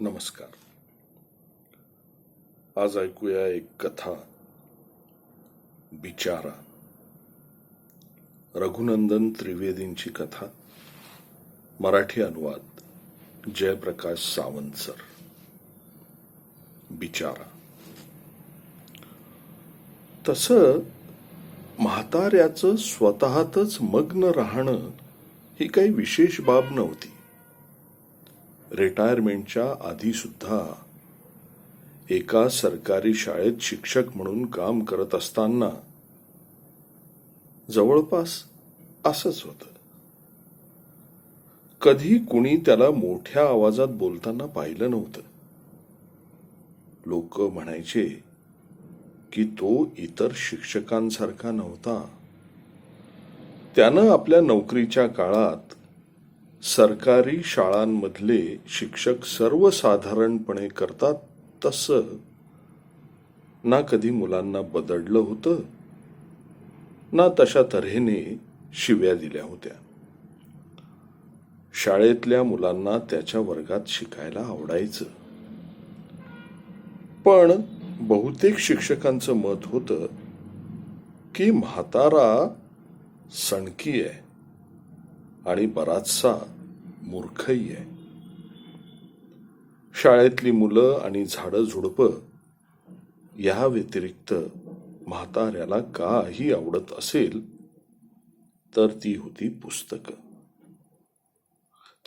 नमस्कार. आज ऐकूया एक कथा, बिचारा. रघुनंदन त्रिवेदींची कथा. मराठी अनुवाद जयप्रकाश सावंत सर. बिचारा. तसं म्हाताऱ्याचं स्वतःतच मग्न राहणं ही काही विशेष बाब नव्हती. रिटायरमेंटच्या आधी सुद्धा एका सरकारी शाळेत शिक्षक म्हणून काम करत असताना जवळपास असंच होतं. कधी कुणी त्याला मोठ्या आवाजात बोलताना पाहिलं नव्हतं. लोक म्हणायचे की तो इतर शिक्षकांसारखा नव्हता. त्यानं आपल्या नोकरीच्या काळात सरकारी शाळांमधले शिक्षक सर्वसाधारणपणे करतात तसं ना कधी मुलांना बदडलं होतं, ना तशा तऱ्हेने शिव्या दिल्या होत्या. शाळेतल्या मुलांना त्याच्या वर्गात शिकायला आवडायचं. पण बहुतेक शिक्षकांचं मत होतं की म्हातारा सणकी आहे आणि बराचसा मूर्खही आहे. शाळेतली मुलं आणि झाडं झुडपं या व्यतिरिक्त म्हाताऱ्याला काही आवडत असेल तर ती होती पुस्तकं.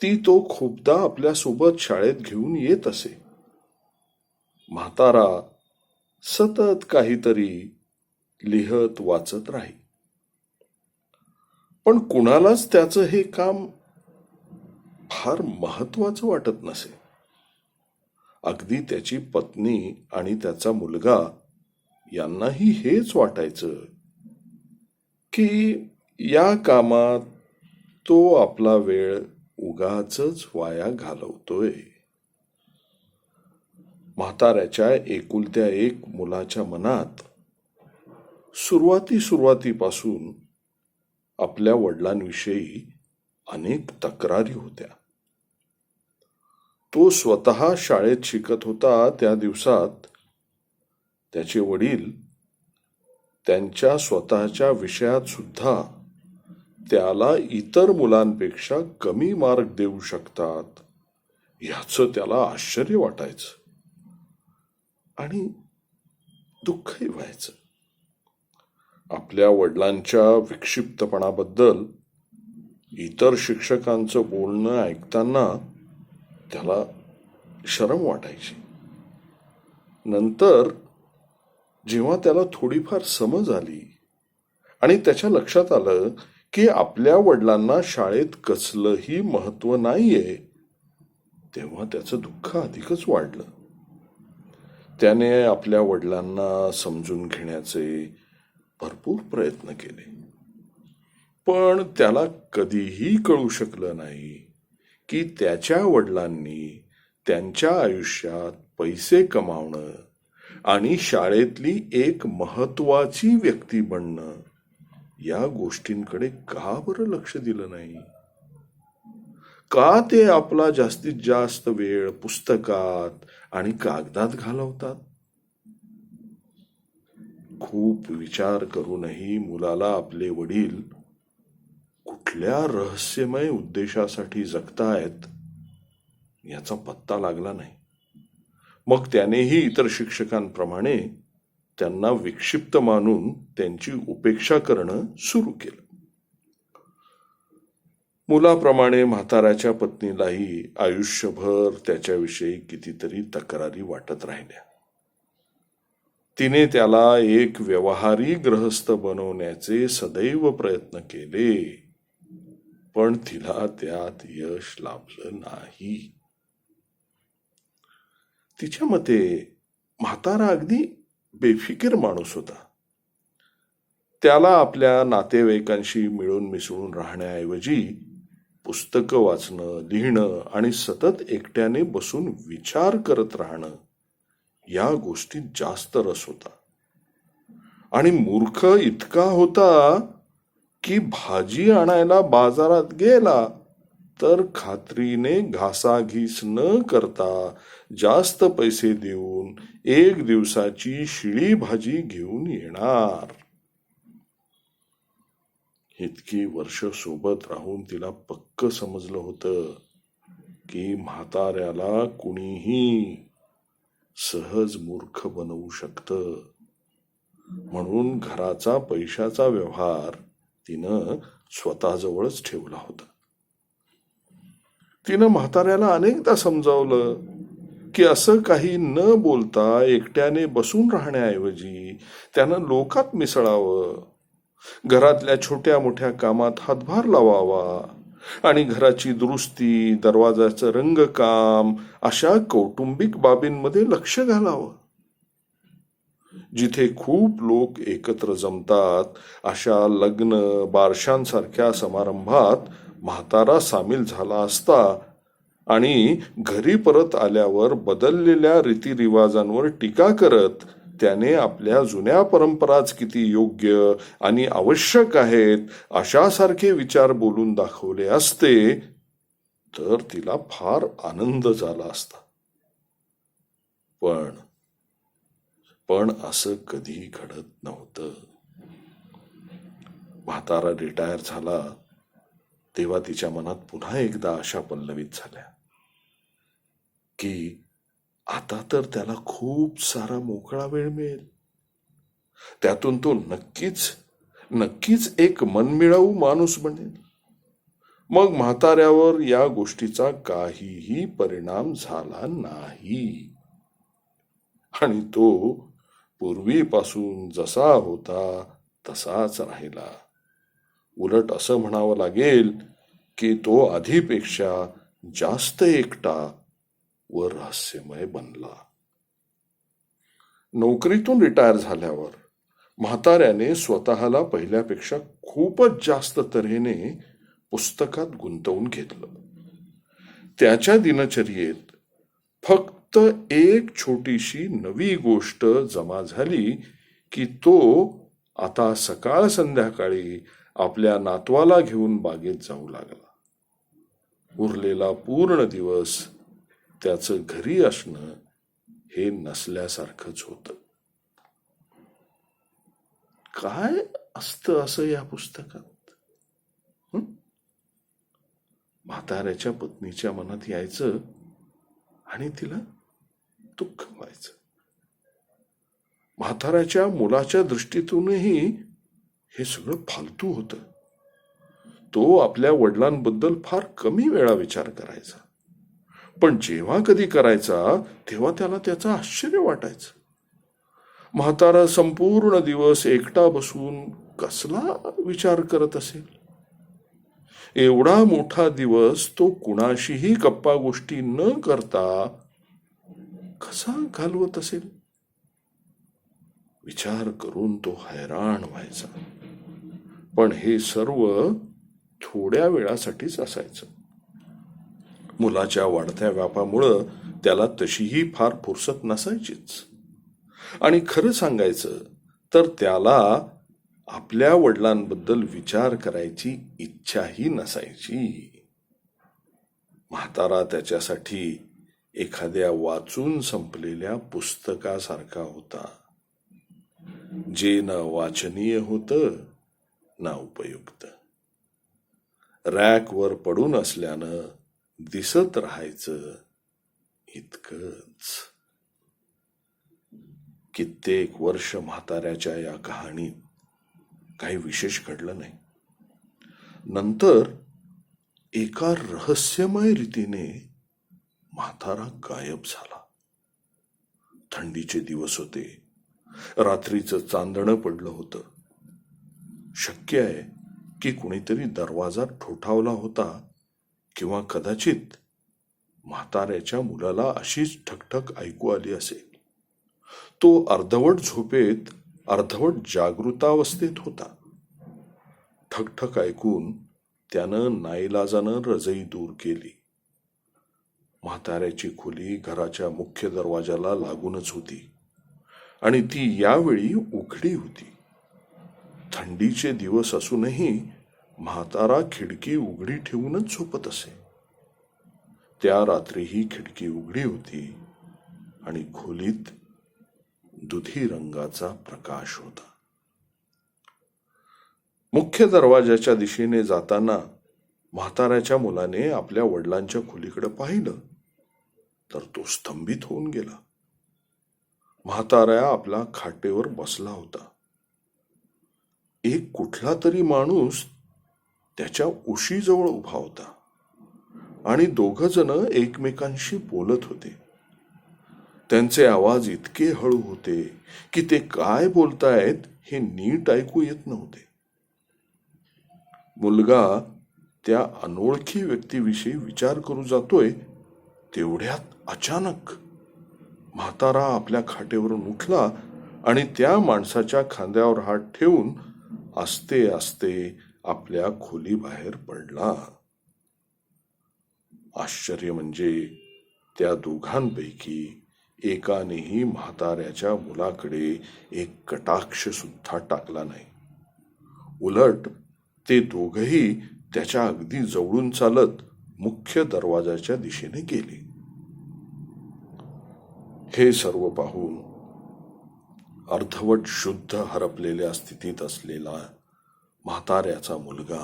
ती तो खूपदा आपल्यासोबत शाळेत घेऊन येत असे. म्हातारा सतत काहीतरी लिहत वाचत राही. पण कुणालाच त्याचं हे काम फार महत्वाचं वाटत नसे. अगदी त्याची पत्नी आणि त्याचा मुलगा यांनाही हेच वाटायचं की या कामात तो आपला वेळ उगाचच वाया घालवतोय. म्हाताऱ्याच्या एकुलत्या एक मुलाच्या मनात सुरुवातीपासून आपल्या वडिलांविषयी अनेक तक्रारी होत्या. तो स्वतः शाळेत शिकत होता त्या दिवसात त्याचे वडील त्यांच्या स्वतःच्या विषयात सुद्धा त्याला इतर मुलांपेक्षा कमी मार्क देऊ शकतात याचं त्याला आश्चर्य वाटायचं आणि दुःखही व्हायचं. आपल्या वडिलांच्या विक्षिप्तपणाबद्दल इतर शिक्षकांचं बोलणं ऐकताना त्याला शरम वाटायची. नंतर जेव्हा त्याला थोडीफार समज आली आणि त्याच्या लक्षात आलं की आपल्या वडिलांना शाळेत कसलंही महत्व नाहीये, तेव्हा त्याचं दुःख अधिकच वाढलं. त्याने आपल्या वडिलांना समजून घेण्याचे भरपूर प्रयत्न केले, पण त्याला कधीही कळू शकलं नाही की त्याच्या वडिलांनी त्यांच्या आयुष्यात पैसे कमावणं आणि शाळेतली एक महत्वाची व्यक्ती बनणं या गोष्टींकडे का बरं लक्ष दिलं नाही. का ते आपला जास्तीत जास्त वेळ पुस्तकात आणि कागदात घालवतात. खूप विचार करूनही मुलाला आपले वडील कुठल्या रहस्यमय उद्देशासाठी जगतायत याचा पत्ता लागला नाही. मग त्यानेही इतर शिक्षकांप्रमाणे त्यांना विक्षिप्त मानून त्यांची उपेक्षा करणं सुरू केलं. मुलाप्रमाणे म्हाताऱ्याच्या पत्नीलाही आयुष्यभर त्याच्याविषयी कितीतरी तक्रारी वाटत राहिल्या. तिने त्याला एक व्यवहारी गृहस्थ बनवण्याचे सदैव प्रयत्न केले, पण तिला त्यात यश लाभलं नाही. तिच्या मते म्हातारा अगदी बेफिकीर माणूस होता. त्याला आपल्या नातेवाईकांशी मिळून मिसळून राहण्याऐवजी पुस्तकं वाचणं, लिहिणं आणि सतत एकट्याने बसून विचार करत राहणं या गोष्टीत जास्त रस होता. आणि मूर्ख इतका होता की भाजी आणायला बाजारात गेला तर खात्रीने घासाघीस न करता जास्त पैसे देऊन एक दिवसाची शिळी भाजी घेऊन येणार. इतकी वर्ष सोबत राहून तिला पक्क समजलं होतं की म्हाताऱ्याला कुणीही सहज मूर्ख बनवू शकतं. म्हणून घराचा पैशाचा व्यवहार तिनं स्वतःजवळच ठेवला होता. तिनं म्हाताऱ्याला अनेकदा समजावलं की असं काही न बोलता एकट्याने बसून राहण्याऐवजी त्यानं लोकात मिसळावं, घरातल्या छोट्या मोठ्या कामात हातभार लावावा आणि घराची दुरुस्ती, दरवाजाचं रंगकाम अशा कौटुंबिक बाबींमध्ये लक्ष घालावं. जिथे खूप लोक एकत्र जमतात अशा लग्न, बारशांसारख्या समारंभात म्हातारा सामील झाला असता आणि घरी परत आल्यावर बदललेल्या रीतिरिवाजांवर टीका करत त्याने आपल्या जुन्या परंपराच किती योग्य आणि आवश्यक आहेत अशासारखे विचार बोलून दाखवले असते तर तिला फार आनंद झाला असता. पण असं कधी घडत नव्हतं. म्हातारा रिटायर झाला तेव्हा तिच्या मनात पुन्हा एकदा आशा पल्लवित झाल्या की आता तर त्याला खूप सारा मोकळा वेळ मिळेल. त्यातून तो नक्कीच एक मनमिळाऊ माणूस बनेल. मग म्हाताऱ्यावर या गोष्टीचा काहीही परिणाम झाला नाही आणि तो पूर्वीपासून जसा होता तसाच राहिला. उलट असं म्हणावं लागेल की तो आधीपेक्षा जास्त एकटा व रहस्यमय बनला. नोकरीतून रिटायर झाल्यावर म्हाताऱ्याने स्वतःला पहिल्यापेक्षा खूपच जास्त तऱ्हेने पुस्तकात गुंतवून घेतलं. त्याच्या दिनचर्येत फक्त एक छोटीशी नवी गोष्ट जमा झाली की तो आता सकाळ संध्याकाळी आपल्या नातवाला घेऊन बागेत जाऊ लागला. उरलेला पूर्ण दिवस त्याचं घरी असणं हे नसल्यासारखंच होतं. काय असतं असं या पुस्तकात? म्हाताऱ्याच्या पत्नीच्या मनात यायचं आणि तिला दुःख व्हायचं. म्हाताऱ्याच्या मुलाच्या दृष्टीतूनही हे सगळं फालतू होतं. तो आपल्या वडिलांबद्दल फार कमी वेळा विचार करायचा, पण जेव्हा कधी करायचा तेव्हा त्याला त्याचं आश्चर्य वाटायचं. म्हातारा संपूर्ण दिवस एकटा बसून कसला विचार करत असेल? एवढा मोठा दिवस तो कुणाशीही गप्पा गोष्टी न करता कसा घालवत असेल? विचार करून तो हैराण व्हायचा. पण हे सर्व थोड्या वेळासाठीच असायचं. मुलाच्या वाढत्या व्यापामुळं त्याला तशीही फार फुरसत नसायचीच. आणि खरं सांगायचं तर त्याला आपल्या वडिलांबद्दल विचार करायची इच्छाही नसायची. म्हातारा त्याच्यासाठी एखाद्या वाचून संपलेल्या पुस्तकासारखा होता, जे न वाचनीय होतं ना उपयुक्त. रॅकवर पडून असल्यानं दिसत राहायचं इतकंच. कित्येक वर्ष म्हाताऱ्याच्या या कहाणीत काही विशेष घडलं नाही. नंतर एका रहस्यमय रीतीने म्हातारा गायब झाला. थंडीचे दिवस होते. रात्रीचं चांदणं पडलं होतं. शक्य आहे की कुणीतरी दरवाजा ठोठावला होता किंवा कदाचित म्हाताऱ्याच्या मुलाला अशीच ठकठक ऐकू आली असेल. तो अर्धवट झोपेत अर्धवट जागृतावस्थेत होता. ठकठक ऐकून त्यानं नाईलाजानं रजई दूर केली. म्हाताऱ्याची खोली घराच्या मुख्य दरवाजाला लागूनच होती आणि ती यावेळी उघडी होती. थंडीचे दिवस असूनही म्हातारा खिडकी उघडी ठेवूनच झोपत असे. त्या रात्रीही खिडकी उघडी होती आणि खोलीत दुधी रंगाचा प्रकाश होता. मुख्य दरवाजाच्या दिशेने जाताना म्हाताऱ्याच्या मुलाने आपल्या वडिलांच्या खोलीकडे पाहिलं तर तो स्तंभित होऊन गेला. म्हातारा आपल्या खाटेवर बसला होता. एक कुठला तरी माणूस त्याच्या उशीजवळ उभा होता आणि दोघ जण एकमेकांशी बोलत होते. त्यांचे आवाज इतके हळू होते की ते काय बोलतायत हे नीट ऐकू येत नव्हते. मुलगा त्या अनोळखी व्यक्तीविषयी विचार करू जातोय तेवढ्यात अचानक म्हातारा आपल्या खाटेवरून उठला आणि त्या माणसाच्या खांद्यावर हात ठेवून आस्ते आस्ते आपल्या खोलीबाहेर पडला. आश्चर्य म्हणजे त्या दोघांपैकी एकानेही म्हाताऱ्याच्या मुलाकडे एक कटाक्ष सुद्धा टाकला नाही. उलट ते दोघही त्याच्या अगदी जवळून चालत मुख्य दरवाजाच्या दिशेने गेले. हे सर्व पाहून अर्धवट शुद्ध हरपलेल्या स्थितीत असलेला म्हाताऱ्याचा मुलगा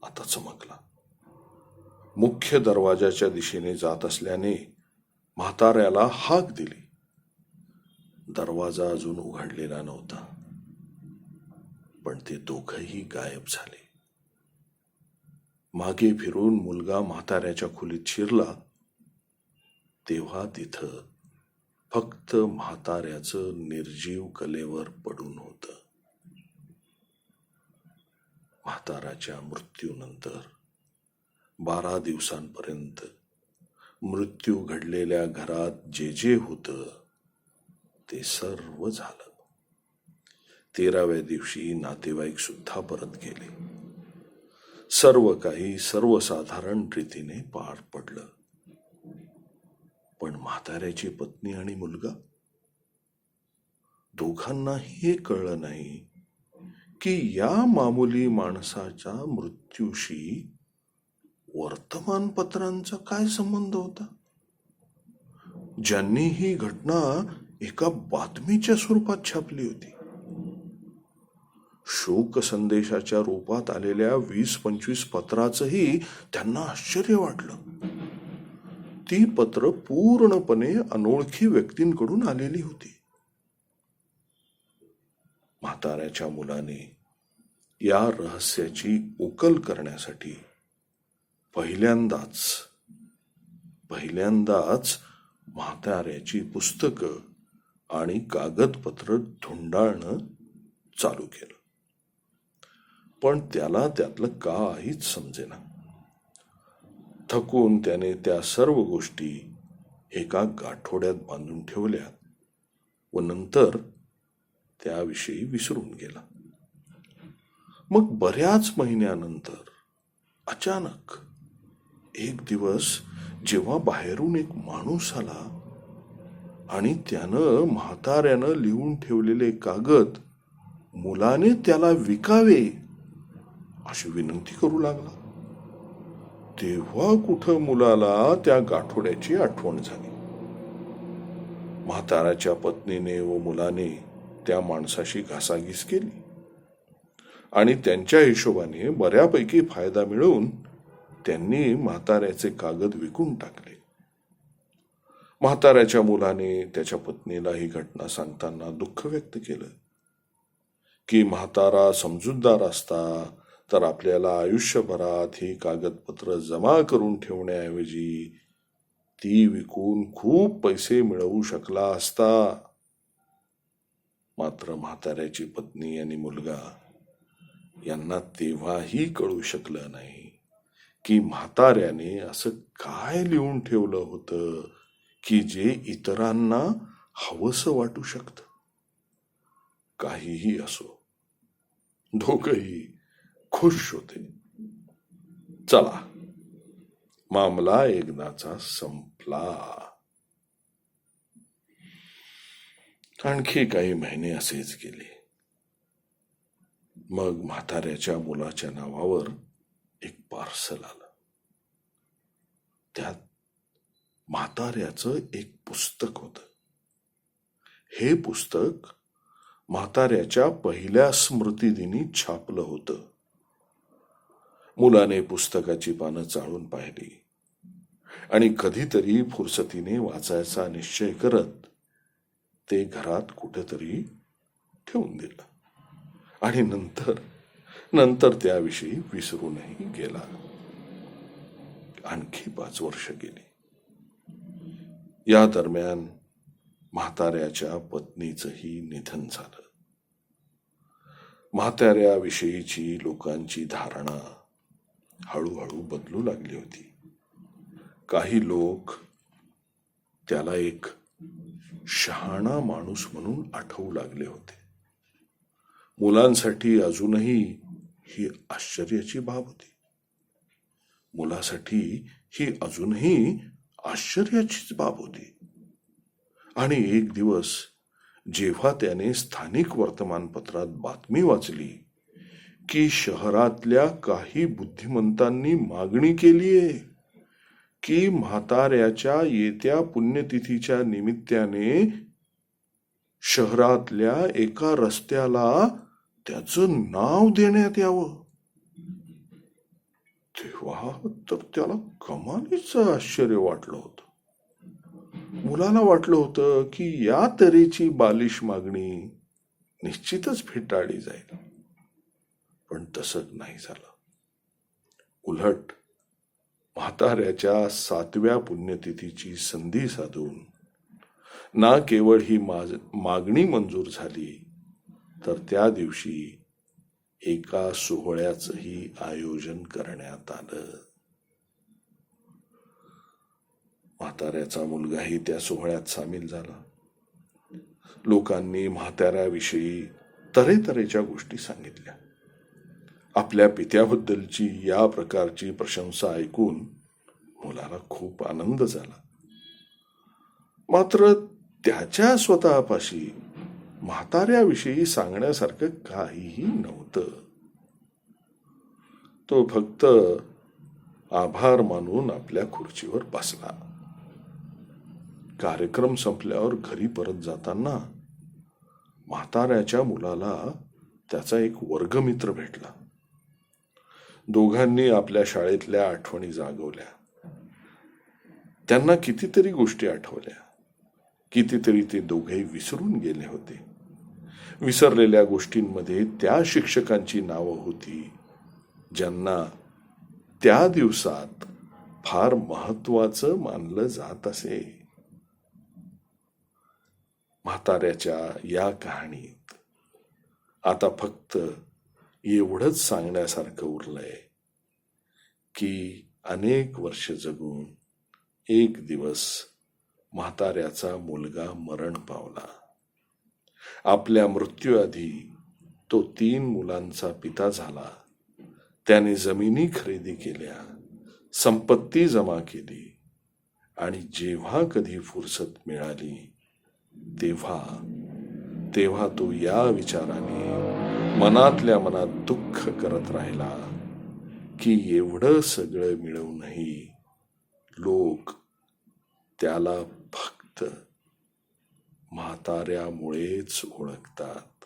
आता चमकला. मुख्य दरवाजाच्या दिशेने जात असल्याने म्हाताऱ्याला हाक दिली. दरवाजा अजून उघडलेला नव्हता, पण ते दोघंही गायब झाले. मागे फिरून मुलगा म्हाताऱ्याच्या खोलीत शिरला तेव्हा तिथं फक्त म्हाताऱ्याचं निर्जीव कलेवर पडून होतं. म्हाताऱ्याच्या मृत्यूनंतर 12 दिवसांपर्यंत मृत्यू घडलेल्या घरात जे जे होतं ते सर्व झालं. 13व्या दिवशी नातेवाईक सुद्धा परत गेले. सर्व काही सर्वसाधारण रीतीने पार पडलं. पण म्हाताऱ्याची पत्नी आणि मुलगा दोघांनाही हे कळलं नाही की या मामुली माणसाच्या मृत्यूशी वर्तमानपत्रांचा काय संबंध होता. ज्यांनी ही घटना एका बातमीच्या स्वरूपात छापली होती. शोक संदेशाच्या रूपात आलेल्या 20-25 पत्राचंही त्यांना आश्चर्य वाटलं. ती पत्र पूर्णपणे अनोळखी व्यक्तींकडून आलेली होती. म्हाताऱ्याच्या मुलाने या रहस्याची उकल करण्यासाठी पहिल्यांदाच म्हाताऱ्याची पुस्तकं आणि कागदपत्र धुंडाळणं चालू केलं. पण त्याला त्यातलं काहीच समजेना. थकून त्याने त्या सर्व गोष्टी एका गाठोड्यात बांधून ठेवल्या व नंतर त्याविषयी विसरून गेला. मग बऱ्याच महिन्यानंतर अचानक एक दिवस जेव्हा बाहेरून एक माणूस आला आणि त्यानं म्हाताऱ्यानं लिहून ठेवलेले कागद मुलाने त्याला विकावे अशी विनंती करू लागला, तेव्हा कुठं मुलाला त्या गाठोड्याची आठवण झाली. म्हाताऱ्याच्या पत्नीने व मुलाने त्या माणसाशी घासाघीस केली आणि त्यांच्या हिशोबाने बऱ्यापैकी फायदा मिळवून त्यांनी म्हाताऱ्याचे कागद विकून टाकले. म्हाताऱ्याच्या मुलाने त्याच्या पत्नीला ही घटना सांगताना दुःख व्यक्त केलं की म्हातारा समजूतदार असता तर आपल्याला आयुष्यभरात ही कागदपत्र जमा करून ठेवण्याऐवजी ती विकून खूप पैसे मिळवू शकला असता. मात्र म्हाताऱ्याची पत्नी आणि मुलगा यांना तेव्हाही कळू शकलं नाही की म्हाताऱ्याने असं काय लिहून ठेवलं होतं की जे इतरांना हवंसं वाटू शकतं. काहीही असो, दोघंही खुश होते. चला, मामला एकदाचा संपला. आणखी काही महिने असेच गेले. मग म्हाताऱ्याच्या मुलाच्या नावावर एक पार्सल आलं. त्यात म्हाताऱ्याचं एक पुस्तक होतं. हे पुस्तक म्हाताऱ्याच्या पहिल्या स्मृतिदिनी छापलं होतं. मुलाने पुस्तकाची पानं चाळून पाहिली आणि कधीतरी फुरसतीने वाचायचा निश्चय करत ते घरात कुठेतरी ठेवून दिलं आणि नंतर त्याविषयी विसरूनही गेला. आणखी 5 वर्ष गेली. या दरम्यान म्हाताऱ्याच्या पत्नीचंही निधन झालं. म्हाताऱ्याविषयीची लोकांची धारणा हळूहळू बदलू लागली होती. काही लोक त्याला एक शहाणा माणूस म्हणून आठवू लागले होते. मुलांसाठी अजूनही ही आश्चर्याची बाब होती. मुलासाठी ही अजूनही आश्चर्याचीच बाब होती. आणि एक दिवस जेव्हा त्याने स्थानिक वर्तमानपत्रात बातमी वाचली की शहरातल्या काही बुद्धिमंतांनी मागणी केलीये की म्हाताऱ्याच्या येत्या पुण्यतिथीच्या निमित्ताने शहरातल्या एका रस्त्याला त्याचं नाव देण्यात यावं, तेव्हा तर त्याला कमालीचं आश्चर्य वाटलं होतं. मुलाला वाटलं होतं की या तऱ्हेची बालिश मागणी निश्चितच फेटाळली जाईल. पण तसंच नाही झालं. उलट म्हाताऱ्याच्या 7व्या पुण्यतिथीची संधी साधून ना केवळ ही मागणी मंजूर झाली, तर त्या दिवशी एका सोहळ्याचंही आयोजन करण्यात आलं. म्हाताऱ्याचा मुलगाही त्या सोहळ्यात सामील झाला. लोकांनी म्हाताऱ्याविषयी तऱ्हेतऱ्हेच्या गोष्टी सांगितल्या. आपल्या पित्याबद्दलची या प्रकारची प्रशंसा ऐकून मुलाला खूप आनंद झाला. मात्र त्याच्या स्वतःपाशी म्हाताऱ्याविषयी सांगण्यासारखं काहीही नव्हतं. तो फक्त आभार मानून आपल्या खुर्चीवर बसला. कार्यक्रम संपल्यावर घरी परत जाताना म्हाताऱ्याच्या मुलाला त्याचा एक वर्गमित्र भेटला. दोघांनी आपल्या शाळेतल्या आठवणी जागवल्या. त्यांना कितीतरी गोष्टी आठवल्या. कितीतरी ते दोघेही विसरून गेले होते. विसरलेल्या गोष्टींमध्ये त्या शिक्षकांची नावं होती ज्यांना त्या दिवसात फार महत्वाचं मानलं जात असे. म्हाताऱ्याच्या या कहाणीत आता फक्त एवढंच सांगण्यासारखं उरलंय की अनेक वर्ष जगून एक दिवस म्हाताऱ्याचा मुलगा मरण पावला. आपल्या मृत्यूआधी तो 3 मुलांचा पिता झाला. त्याने जमिनी खरेदी केल्या, संपत्ती जमा केली आणि जेव्हा कधी फुरसत मिळाली तेव्हा तो या विचाराने मनातल्या मनात दुःख करत राहिला की एवढं सगळं मिळवूनही लोक त्याला फक्त म्हाताऱ्यामुळेच ओळखतात.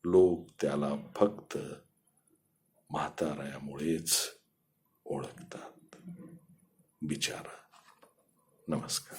लोक त्याला फक्त म्हाताऱ्यामुळेच ओळखतात. बिचारा. नमस्कार.